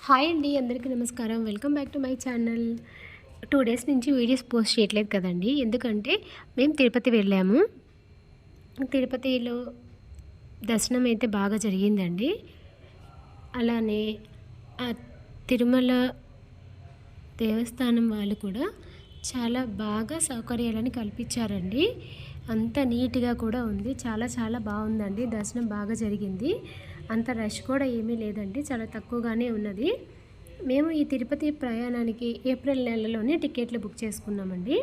Hi అండి, అందరికీ నమస్కారం. Welcome back to my channel. 2 days నుంచి వీడియోస్ పోస్ట్ చేయట్లేదు కదండి. ఎందుకంటే మేము తిరుపతి వెళ్ళాము. తిరుపతిలో దర్శనం అయితే బాగా జరిగిందండి. అలానే ఆ తిరుమల దేవస్థానం వాళ్ళు కూడా చాలా బాగా సౌకర్యాలను కల్పించారండి. అంత నీట్గా కూడా ఉంది. చాలా బాగుందండి. దర్శనం బాగా జరిగింది. అంత రష్ కూడా ఏమీ లేదండి, చాలా తక్కువగానే ఉన్నది. మేము ఈ తిరుపతి ప్రయాణానికి ఏప్రిల్ నెలలోనే టికెట్లు బుక్ చేసుకున్నామండి.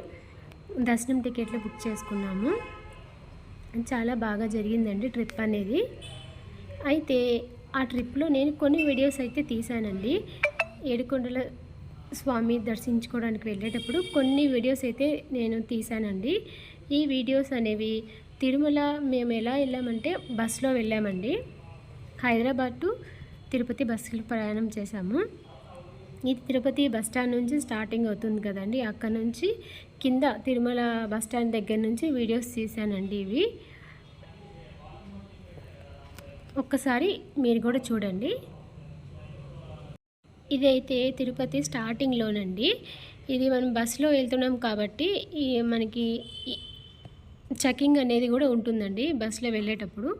దర్శనం టికెట్లు బుక్ చేసుకున్నాము. చాలా బాగా జరిగిందండి ట్రిప్ అనేది. అయితే ఆ ట్రిప్లో నేను కొన్ని వీడియోస్ అయితే తీశానండి. ఏడుకొండల స్వామి దర్శించుకోవడానికి వెళ్ళేటప్పుడు కొన్ని వీడియోస్ అయితే నేను తీశానండి. ఈ వీడియోస్ అనేవి తిరుమల మేము ఎలా వెళ్ళామంటే బస్సులో వెళ్ళామండి. హైదరాబాద్ టు తిరుపతి బస్సులో ప్రయాణం చేశాము. ఇది తిరుపతి బస్ స్టాండ్ నుంచి స్టార్టింగ్ అవుతుంది కదండి. అక్కడ నుంచి కింద తిరుమల బస్ స్టాండ్ దగ్గర నుంచి వీడియోస్ తీశానండి. ఇవి ఒక్కసారి మీరు కూడా చూడండి. ఇదైతే తిరుపతి స్టార్టింగ్లోనండి. ఇది మనం బస్సులో వెళ్తున్నాం కాబట్టి మనకి చెకింగ్ అనేది కూడా ఉంటుందండి బస్సులో వెళ్ళేటప్పుడు.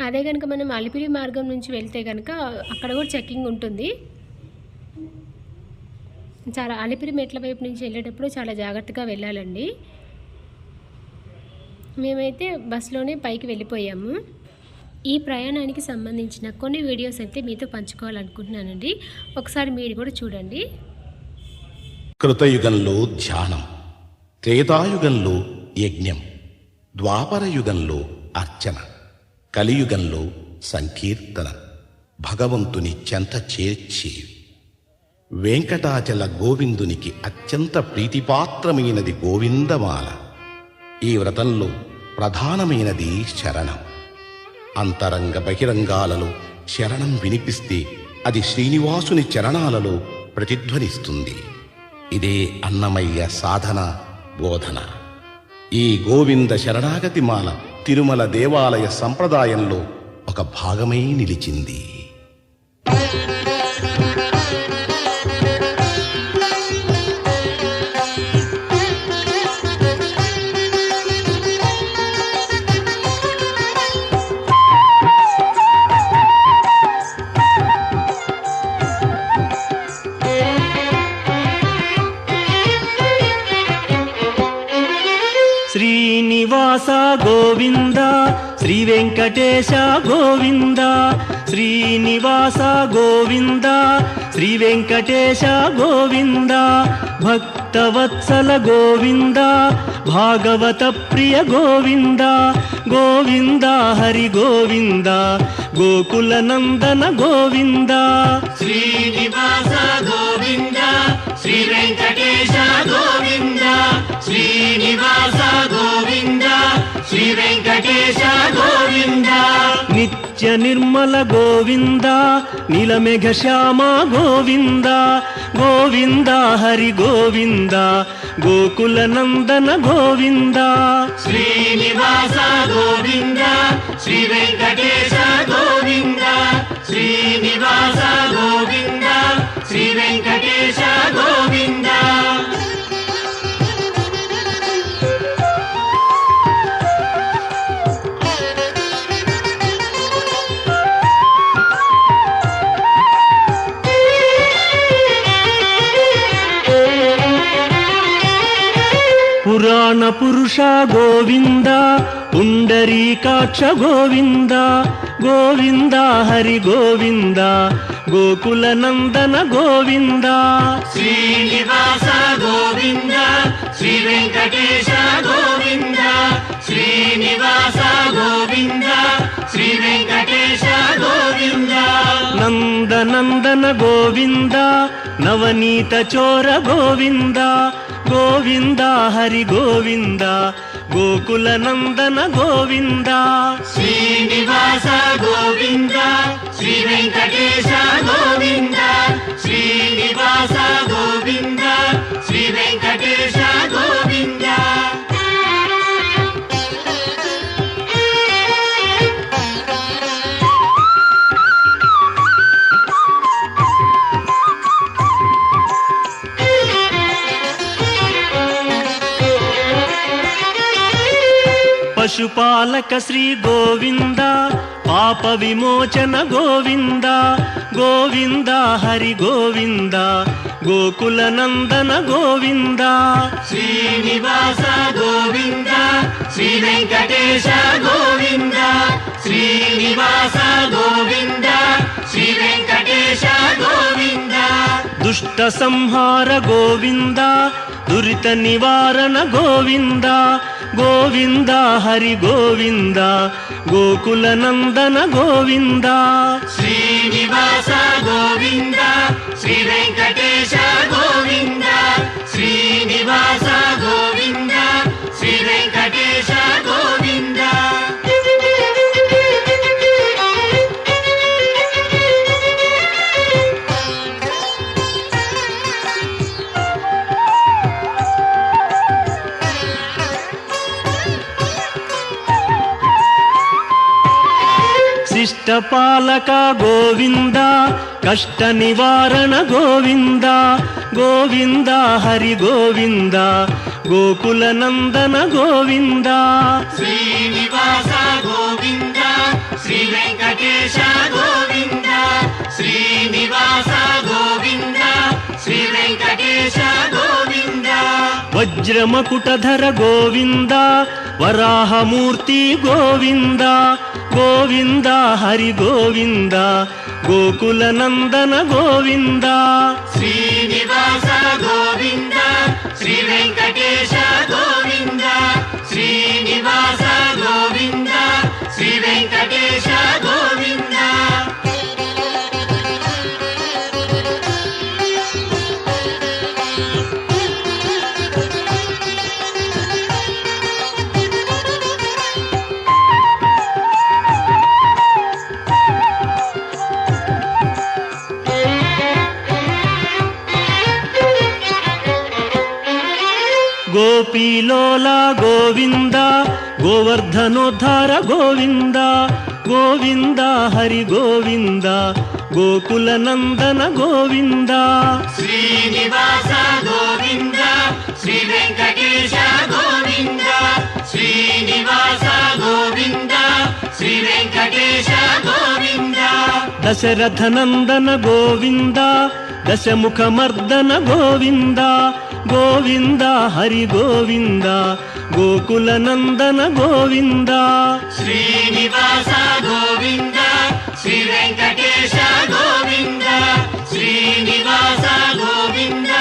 అదే కనుక మనం అలిపిరి మార్గం నుంచి వెళ్తే కనుక అక్కడ కూడా చెకింగ్ ఉంటుంది. చాలా అలిపిరి మెట్ల వైపు నుంచి వెళ్ళేటప్పుడు చాలా జాగ్రత్తగా వెళ్ళాలండి. మేమైతే బస్సులోనే పైకి వెళ్ళిపోయాము. ఈ ప్రయాణానికి సంబంధించిన కొన్ని వీడియోస్ అయితే మీతో పంచుకోవాలనుకుంటున్నానండి. ఒకసారి మీరు కూడా చూడండి. కృతయుగంలో ధ్యానం, త్రేతాయుగంలో యజ్ఞం, ద్వాపర యుగంలో అర్చన, కలియుగంలో సంకీర్తన, భగవంతుని చెంత చేర్చి వెంకటాచల గోవిందునికి అత్యంత ప్రీతిపాత్రమైనది గోవిందమాల. ఈ వ్రతంలో ప్రధానమైనది శరణం. అంతరంగ బహిరంగాలలో శరణం వినిపిస్తే అది శ్రీనివాసుని చరణాలలో ప్రతిధ్వనిస్తుంది. ఇదే అన్నమయ్య సాధన బోధన. ఈ గోవింద శరణాగతి మాల తిరుమల దేవాలయ సంప్రదాయంలో ఒక భాగమై నిలిచింది. శ్రీనివాస గోవింద, శ్రీ వెంకటేశ గోవింద. శ్రీనివాస గోవింద, శ్రీ వెంకటేశ గోవింద. భక్తవత్సల గోవింద, భాగవత ప్రియ గోవింద. గోవింద హరి గోవింద, గోకుల నందన గోవింద. శ్రీనివాస గోవింద, శ్రీ వెంకటేశ గోవింద. శ్రీనివాస గోవింద, శ్రీ వెంకటేశ గోవింద. నిత్య నిర్మల గోవింద, నీలమేఘ శ్యామ గోవింద. గోవింద హరి గోవింద, గోకుల నందన గోవింద. శ్రీనివాస గోవింద, శ్రీ వెంకటేశ గోవింద. శ్రీనివాస గోవింద, శ్రీ వెంకటేశ గోవింద. పురాణ పురుష గోవింద, పుండరీకాక్ష గోవింద. గోవింద హరి గోవింద, గోకుల నందన గోవింద. శ్రీనివాస గోవింద, శ్రీ వెంకటేశ గోవింద. శ్రీనివాస గోవింద, శ్రీ వెంకటేశ గోవింద. నందనందన గోవింద, నవనీత చోర గోవింద. గోవింద హరి గోవింద, గోకుల నందన గోవింద. శ్రీనివాస గోవింద, శ్రీ వెంకటేశ గోవింద. శ్రీనివాస గోవింద, శ్రీ వెంకటేశ గోవింద. పశుపాలక శ్రీ గోవింద పాప విమోచన గోవింద గోవింద హరి గోవింద గోకుల నందన గోవింద శ్రీనివాస గోవింద శ్రీ వెంకటేశ గోవింద శ్రీనివాస గోవింద శ్రీ వెంకటేశ గోవింద దుష్ట సంహార గోవింద దురిత నివారణ గోవింద గోవింద హరి గోవింద గోకుల నందన గోవింద శ్రీనివాస గోవింద శ్రీ వెంకటేశ గోవింద శ్రీనివాస గోవింద శ్రీ వెంకటేశ గోవింద శిష్టపాలక గోవింద కష్ట నివారణ గోవింద గోవింద హరి గోవింద గోకుల నందన గోవింద శ్రీనివాస గోవింద శ్రీ వెంకటేశ గోవింద శ్రీనివాస గోవింద శ్రీ వెంకటేశ గోవింద వజ్రమకుటధర గోవింద వరాహమూర్తి గోవింద గోవింద హరి గోవింద గోకుల నందన గోవింద శ్రీనివాస గోవింద శ్రీ వెంకటేశ గోవింద శ్రీనివాస గోవింద శ్రీ వెంకటేశ గోవింద గోపీలోల గోవింద గోవర్ధనోద్ధార గోవింద గోవింద హరి గోవింద గోకుల నందన గోవింద శ్రీనివాస గోవింద శ్రీ వెంకటేశ గోవింద శ్రీనివాస గోవింద శ్రీ వెంకటేశ గోవింద దశరథ నందన గోవింద దశముఖమర్దన గోవింద గోవింద హరి గోవింద గోకుల నందన గోవింద శ్రీనివాస గోవింద శ్రీ వెంకటేశ గోవింద శ్రీనివాస గోవింద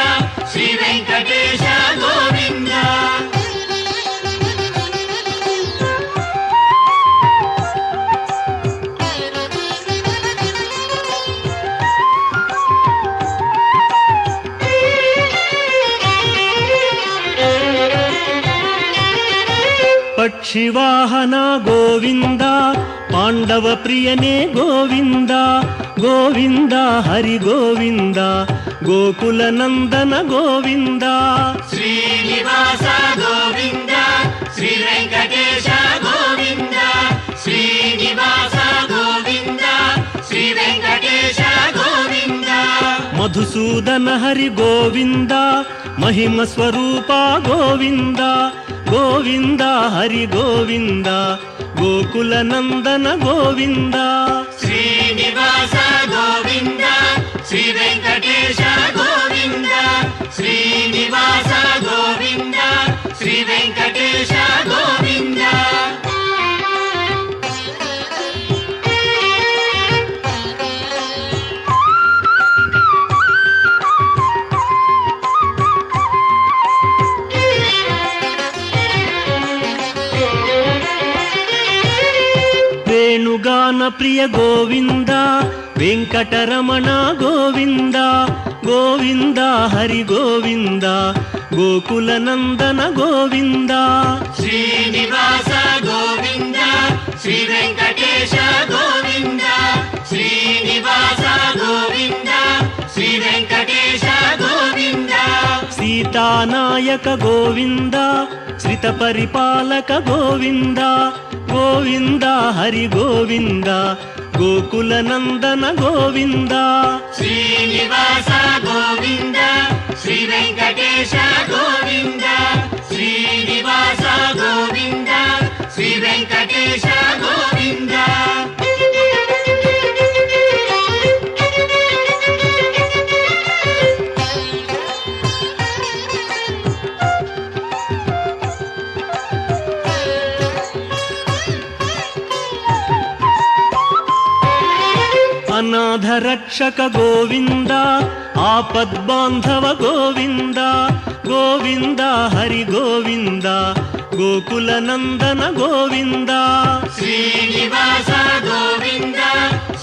శ్రీ వెంకటేశ గోవింద పక్షివాహన గోవింద పాండవ ప్రియనే గోవింద గోవింద హరి గోవింద గోకుల నందన గోవింద శ్రీనివాస గోవింద శ్రీ వెంకటేశ గోవింద శ్రీనివాస గోవింద శ్రీ వెంకటేశ గోవింద మధుసూదన హరి గోవింద మహిమ స్వరూప గోవింద గోవింద హరి గోవింద గోకుల నందన గోవింద శ్రీనివాస గోవింద శ్రీ వెంకటేశ గోవింద శ్రీనివాస గోవింద శ్రీ వెంకటేశ గోవింద వేణుగాన ప్రియ గోవింద వెంకటరమణ గోవింద గోవింద హరి గోవింద గోకుల నందన గోవింద శ్రీనివాస గోవింద శ్రీ వెంకటేశ గోవింద శ్రీనివాస గోవింద శ్రీ వెంకటేశ గోవింద సీతానాయక గోవింద శ్రిత పరిపాలక గోవింద గోవింద హరి గోవింద గోకుల నందన గోవింద శ్రీనివాస గోవింద శ్రీ వెంకటేశ గోవింద శ్రీనివాస గోవింద శ్రీ రక్షక గోవింద ఆపద్బాంధవ గోవింద గోవింద హరి గోవింద గోకుల నందన గోవింద శ్రీనివాస గోవింద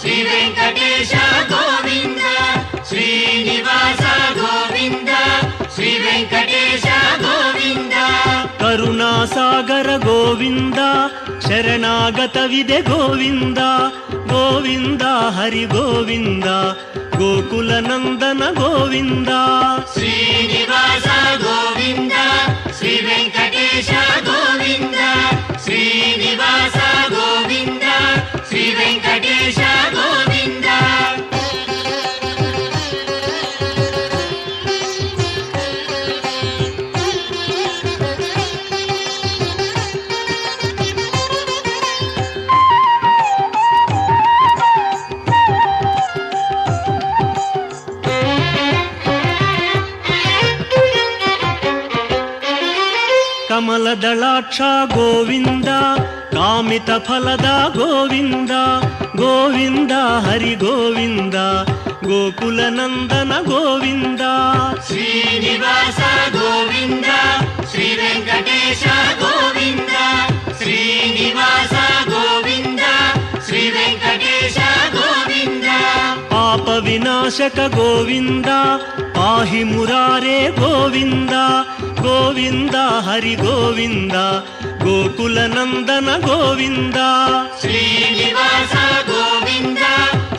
శ్రీ వెంకటేశ గోవింద శ్రీనివాస గోవింద శ్రీ వెంకటేశ గోవింద కరుణాసాగర గోవింద శరణాగత విదే గోవింద గోవింద హరి గోవింద గోకుల నందన గోవింద శ్రీనివాస గోవింద శ్రీ వెంకటేశ గోవింద శ్రీనివాస గోవింద శ్రీ వెంకటేశ గోవింద ಕಮಲದಳಾಕ್ಷ ಗೋವಿಂದ ಕಾಮಿತ ಫಲದ ಗೋವಿಂದ ಗೋವಿಂದ ಹರಿ ಗೋವಿಂದ ಗೋಕುಲ ನಂದನ ಗೋವಿಂದ ಶ್ರೀನಿವಾಸ ಗೋವಿಂದ ಶ್ರೀ ವೆಂಕಟೇಶ ಗೋವಿಂದ ಶ್ರೀನಿವಾಸ ಗೋವಿಂದ ಶ್ರೀ ವೆಂಕಟೇಶ ಗೋವಿಂದ ಪಾಪ ವಿನಾಶಕ ಗೋವಿಂದ ಪಾಹಿ ಮುರಾರೇ ಗೋವಿಂದ ಗೋವಿಂದ ಹರಿ ಗೋವಿಂದ ಗೋಕುಲ ನಂದನ ಗೋವಿಂದ ಶ್ರೀನಿವಾಸ ಗೋವಿಂದ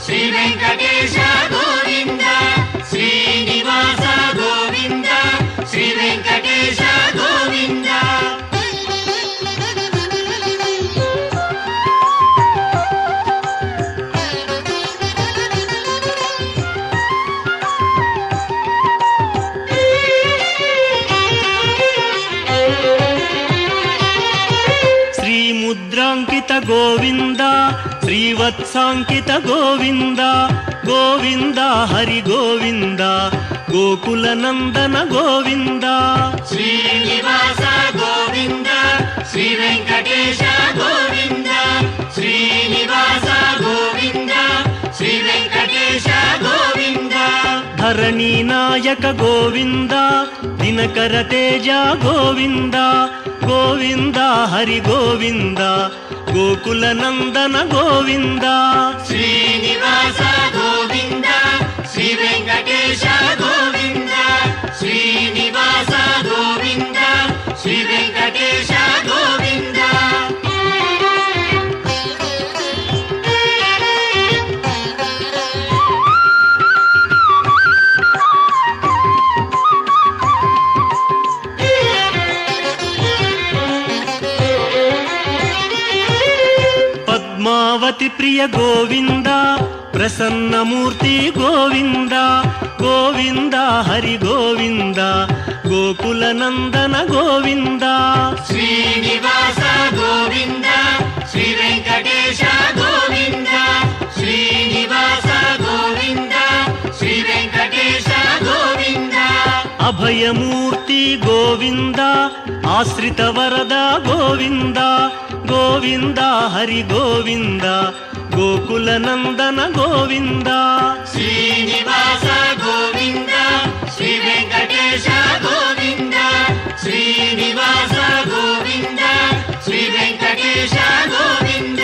ಶ್ರೀ ವೆಂಕಟೇಶ ಗೋವಿಂದ ಶ್ರೀನಿವಾಸ ಗೋವಿಂದ ಶ್ರೀ ವೆಂಕಟೇಶ ಗೋವಿಂದ ಮುದ್ರಾಂಕಿತ ಗೋವಿಂದ ಶ್ರೀವತ್ಸಾಂಕಿತ ಗೋವಿಂದ ಗೋವಿಂದ ಹರಿ ಗೋವಿಂದ ಗೋಕುಲ ನಂದನ ಗೋವಿಂದ ಶ್ರೀನಿವಾಸ ಗೋವಿಂದ ಶ್ರೀ ವೆಂಕಟೇಶ ಗೋವಿಂದ ಶ್ರೀನಿವಾಸ ಗೋವಿಂದ ಶ್ರೀ ವೆಂಕಟೇಶ ಗೋವಿಂದ ಧರಣಿ ನಾಯಕ ಗೋವಿಂದ ದಿನಕರ ತೇಜ ಗೋವಿಂದ ಗೋವಿಂದ ಹರಿ ಗೋವಿಂದ ಗೋಕುಲ ನಂದನ ಗೋವಿಂದ ಶ್ರೀನಿವಾಸ ಗೋವಿಂದ ಶ್ರೀ ವೆಂಕಟೇಶ ಗೋವಿಂದ ಶ್ರೀನಿವಾಸ ಗೋವಿಂದ ಶ್ರೀ ವೆಂಕಟೇಶ ಗೋವಿಂದ పద్మావతి ప్రియ గోవింద ప్రసన్న మూర్తి గోవింద గోవింద హరి గోవింద గోకుల నందన గోవింద శ్రీనివాస గోవింద శ్రీ వెంకటేశ గోవింద శ్రీనివాస గోవింద శ్రీ వెంకటేశ గోవింద అభయమూర్తి గోవింద ఆశ్రిత వరద గోవింద గోవింద హరి గోవింద గోకుల నందన గోవింద శ్రీనివాస గోవింద శ్రీ వెంకటేశ గోవింద శ్రీనివాస గోవింద శ్రీ వెంకటేశ గోవింద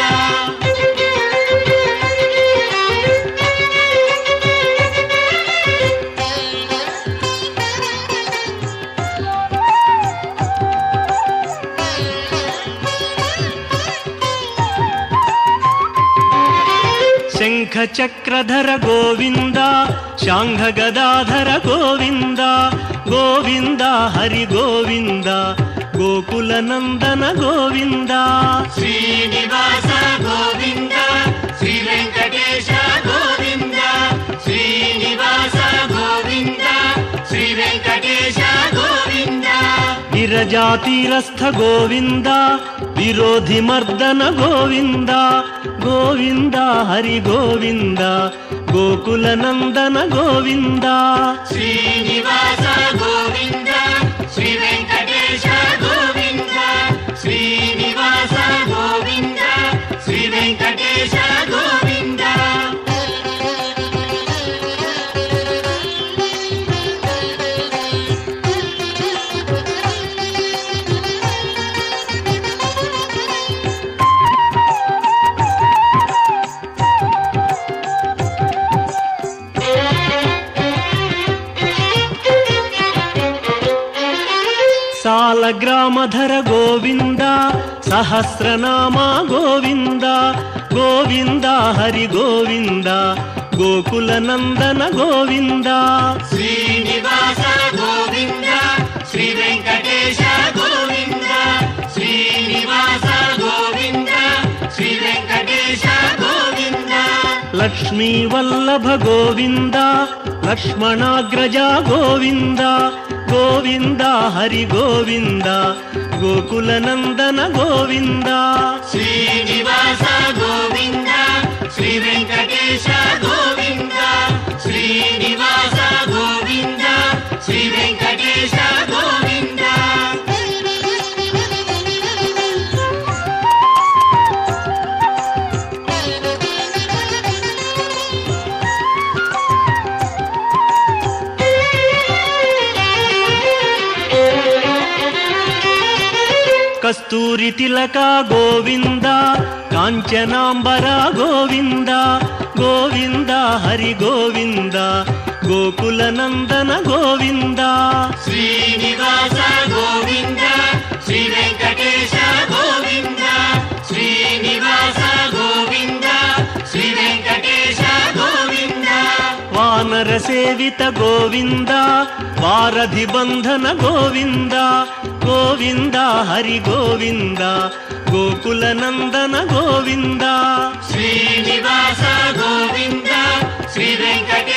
శంఖ చక్రధర గోవింద శాంఘ గదాధర గోవింద గోవింద హరి గోవింద గోకుల నందన గోవింద శ్రీనివాస గోవింద శ్రీ వెంకటేశ గోవింద శ్రీనివాస గోవింద శ్రీ వెంకటేశ గోవింద విరజాతీరస్థ గోవింద విరోధి మర్దన గోవింద గోవింద హరి గోవింద గోకుల నందన గోవింద శ్రీనివాస గోవింద శ్రీ వెంకటేశ గోవింద శ్రీనివాస గోవింద శ్రీ వెంకటేశ గోవింద సాలగ్రామధర గోవింద సహస్రనామ గోవింద గోవింద హరి గోవింద గోకుల నందన గోవింద శ్రీనివాస గోవింద శ్రీ వెంకటేశ గోవింద శ్రీనివాస గోవింద శ్రీ వెంకటేశ గోవింద లక్ష్మీ వల్లభ గోవింద లక్ష్మణాగ్రజ గోవింద గోవింద హరి గోవింద గోకుల నందన గోవింద శ్రీనివాస గోవింద శ్రీ వెంకటేశ గోవింద శ్రీనివాస గోవింద శ్రీ వెంకటేశ గోవింద కస్తూరి తిలక గోవింద కాంచనాంబర గోవింద గోవింద హరి గోవింద గోకుల నందన గోవింద శ్రీనివాస గోవింద శ్రీ వెంకటేశ గోవింద శ్రీనివాస గోవింద శ్రీ వెంకటేశ గోవింద వానర సేవిత గోవింద వారధి బంధన గోవింద గోవింద హరి గోవింద గోకుల నందన గోవింద శ్రీనివాస గోవింద శ్రీ వెంకటేశ